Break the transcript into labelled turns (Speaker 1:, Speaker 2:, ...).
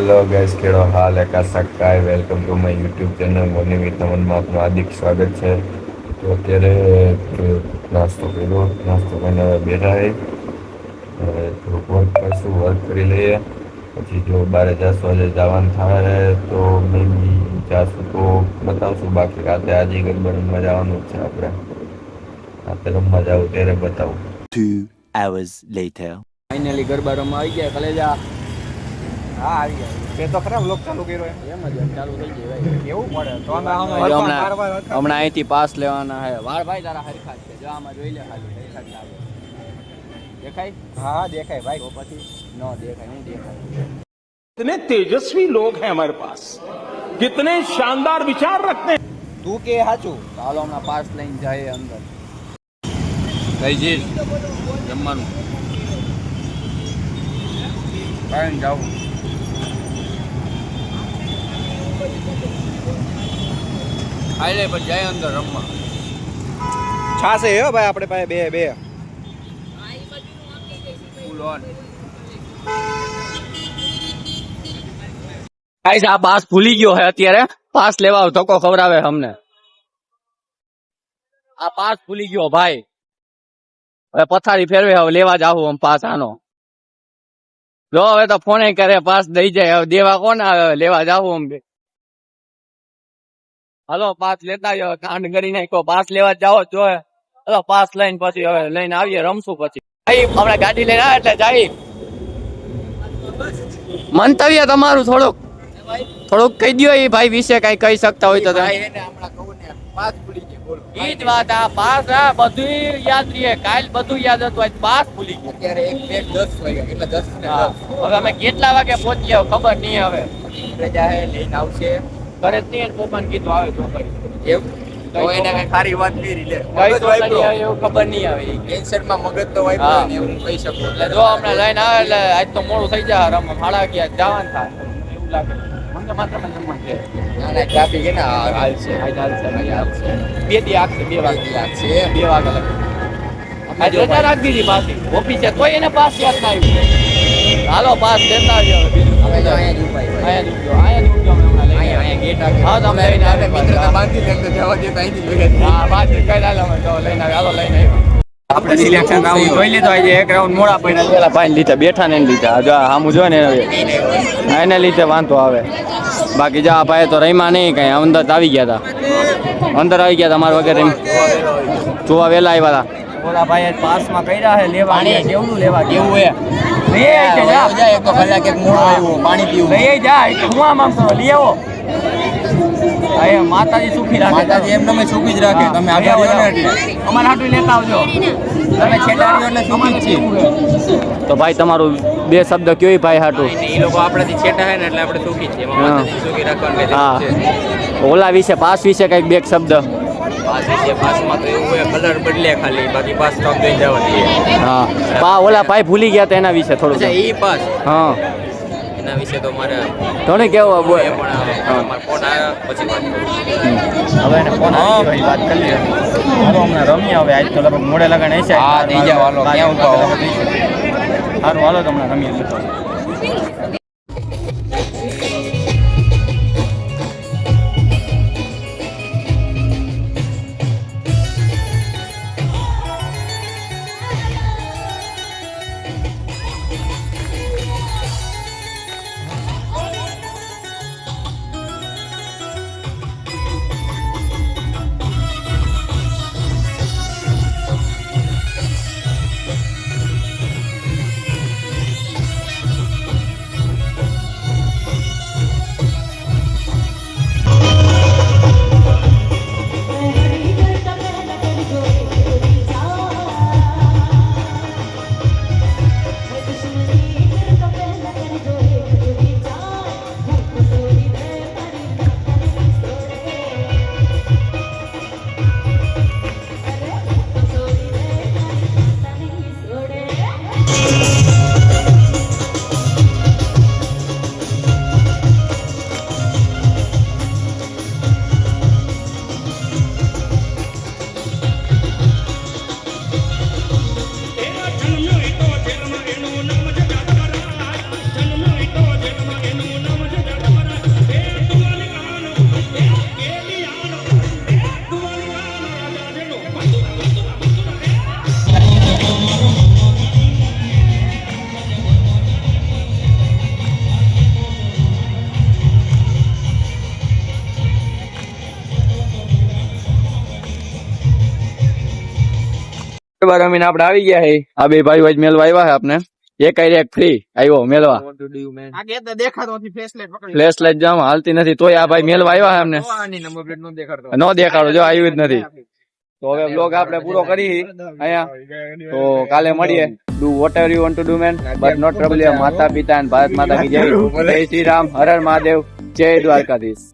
Speaker 1: Hello guys, કેળો હાલ એકા સકાય welcome to my YouTube channel morning with નમનમાં આપનું હાર્દિક સ્વાગત છે. તો અત્યારે નાસ્તો કર્યો, નાસ્તો કરીને બેઠા છે. થોડુંક વર્ક કરશું, વર્ક કરી લઈએ. પછી જો બારે 10 વાગે જવાનું થાય તો મે બી જાશું તો બતાવશું. બાકી રાતે આજે ગરબા રમવા જવાનું જ છે આપણે. રાતે રમવા જાવ ત્યારે બતાવું.
Speaker 2: 2 hours later.
Speaker 3: ફાઇનલી ગરબા રમવા આવી ગયા કલેજા.
Speaker 4: હા આવી ગયા. તે તો ખરાબ લોક ચાલુ કર્યો
Speaker 3: એમ જ ચાલુ થઈ જાય ભાઈ.
Speaker 4: કેવું પડે તો
Speaker 3: હમણાં અહીંથી પાસ લેવાના હે. વાળ ભાઈ તારા હરખા છે, જો આમાં જોઈ લે ખાલી હરખા જ લાગે. દેખાય?
Speaker 4: હા દેખાય ભાઈ.
Speaker 3: તો પછી ન દેખાય, નહીં દેખાય.
Speaker 5: कितने तेजस्वी लोग हैं हमारे पास, कितने शानदार विचार रखते हैं.
Speaker 4: તું કે સાચું.
Speaker 3: ચાલો હમણાં પાસ લઈને જાય અંદર. કઈ જઈશ જમવાનું કાંઈ જાવું. ખાઈ લે પછી જાય અંદર રમવા.
Speaker 4: છાસે હે ભાઈ આપણે પાસે બે
Speaker 3: ફૂલ ઓન. ગાઈસ આ પાસ ભૂલી ગયો હે અત્યારે. પાસ લેવા ધક્કો ખવડાવે અમને. આ પાસ ભૂલી ગયો ભાઈ. હવે પથારી ફેરવે, હવે લેવા જાવું આમ પાસ આનો. જો હવે તો ફોને કરે, પાસ દઈ જાય. હવે દેવા કોણ આવે? લેવા જાવું આમ. હાલો પાસ લેતા જાવ. કાંડ કરી નાખો. પાસ લેવા જાવ જો. હાલો પાસ લઈને પછી હવે લઈને આવીએ, રમશું પછી. ભાઈ હમણાં ગાડી લઈને આવે એટલે જાય. મંતવ્ય તમારું થોડુંક કહી દો એ ભાઈ વિશે કઈ કહી શકતા હોય તો. ઈ જ વાત. આ પાસ બધું યાદ રહે. કાલ બધું યાદ હતું, આજ પાસ ભૂલી ગયો.
Speaker 4: અત્યારે 1:10 વાગ્યા. કેટલા 10 ને 10.
Speaker 3: હવે અમે કેટલા વાગે પહોંચ્યા ખબર નહીં. હવે
Speaker 4: રજા હે લઈને આવશે.
Speaker 3: ઘરે જ નહીં, પપ્પાને કીધું આવે તો ભાઈ.
Speaker 4: એવું તો એને કઈ સારી વાત કરી લે.
Speaker 3: કઈ તો નહીં આવે એવું ખબર નહીં આવે.
Speaker 4: ટેન્શન માં મગજ તો વાપરો ને એવું કહી શકું.
Speaker 3: એટલે જો હમણાં લઈને આવે એટલે આજ તો મોડું થઈ જાય. રમવા 11:30 જવાનું થાય એવું લાગે. મને માત્ર જમવાનું છે.
Speaker 4: ના ના ટ્રાફિક હે ને
Speaker 3: હાલ છે, આજ હાલ છે, આજ હાલ છે. 2 દી આગશે, 2 વાગે
Speaker 4: છે.
Speaker 3: 2 વાગે લગે. આજ રજા રાખી દીધી પાછી ઓફિસે, તોય એને પાસ યાદ ના આવ્યું. હાલો પાસ લેતા આવ્યો. બીજું
Speaker 4: અમે તો અહીંયા જ ઉભા છીએ.
Speaker 3: અહીંયા જ ઉભજો અમે હમણાં લઈને.
Speaker 4: અહીંયા ગેટ આગળ.
Speaker 3: હા તમે લઈને આવે
Speaker 4: મિત્રતા બાંધી લે તો જવા દે તો અહીંથી ભેગા થઈ.
Speaker 3: હા બાદ કઈ હાલો અમે તો લઈને આવે. હાલો લઈને આવ્યો. આપણે સિલેક્શન રાઉન્ડ જોઈ લીધો. આજે એક રાઉન્ડ મોડા પડ્યા પેલા પાણી લીધા, બેઠા ને લીધા. જો આમું જો ને એને લીધે વાંધો આવે. બાકી જા ભાઈ તો રહીમાં નહીં કઈ. અંદર આવી ગયા હતા, અંદર આવી ગયા હતા. મારા વગેરે જોવા વેલા આવ્યા હતા. ઓલા ભાઈ પાસમાં કર્યા છે લેવા. કેવું લેવા કેવું હે
Speaker 4: એક તો કલાક એક મોડો આવ્યો પાણી પીવું.
Speaker 3: લઈ જાય હું આમ આમ કરો લઈ આવો. માતાજી સુખી રાખે.
Speaker 4: માતાજી એમને અમે સુખી જ રાખે. તમે આગળ રહ્યો ને એટલે
Speaker 3: અમારે હાટું લેતા આવજો.
Speaker 4: તમે છેલ્લા રહ્યો એટલે સુખી જ છીએ.
Speaker 3: તો ભાઈ તમારું 2 શબ્દ કયો ભાઈ હાટું?
Speaker 4: એ લોકો આપણાથી છેટા હે ને એટલે આપણે સુખી છીએ. માતાજી સુખી રાખવાનું
Speaker 3: હા. ઓલા વિશે પાસ વિશે કઈક 2 શબ્દ.
Speaker 4: પાસ છે. પાસમાં તો એવું હોય કલર બદલે ખાલી, બાકી પાસ તો જોઈ જવા દઈએ.
Speaker 3: હા ઓલા ભાઈ ભૂલી ગયા હતા એના વિશે થોડું.
Speaker 4: અચ્છા ઈ પાસ.
Speaker 3: હા
Speaker 4: એના વિશે તો મારે
Speaker 3: ઘણું કેવું બોલ.
Speaker 4: એ પણ મારો ફોન આવ્યો પછી વાત કરું.
Speaker 3: હવે એને ફોન આવી ભાઈ વાત કરી લે. હાલો હમણાં રમીએ હવે. આજ તો લગભગ મોડે લગન હશે.
Speaker 4: હા થઈ જાવ. હાલો ક્યાં ઉભા હો?
Speaker 3: સારું હાલો તો હમણાં રમીએ. બાર અમીને આપણે આવી ગયા છે આ બે ભાઈઓ જ મેલવા આવ્યા છે આપણે એક આઈ એક ફ્રી આવ્યો મેલવા ફ્લેશ લાઈટ જામ હાલતી નથી તોય આ ભાઈ મેલવા આવ્યા છે અમને નો દેખાડો જો આવ્યું જ નથી તો હવે બ્લોગ આપણે પૂરો કરી અહીંયા તો કાલે મળીએ do whatever you want to do man but not trouble your માતા પિતા એન્ડ ભારત માતા કી જય જય શ્રી રામ હર હર મહાદેવ જય દ્વારકાધીશ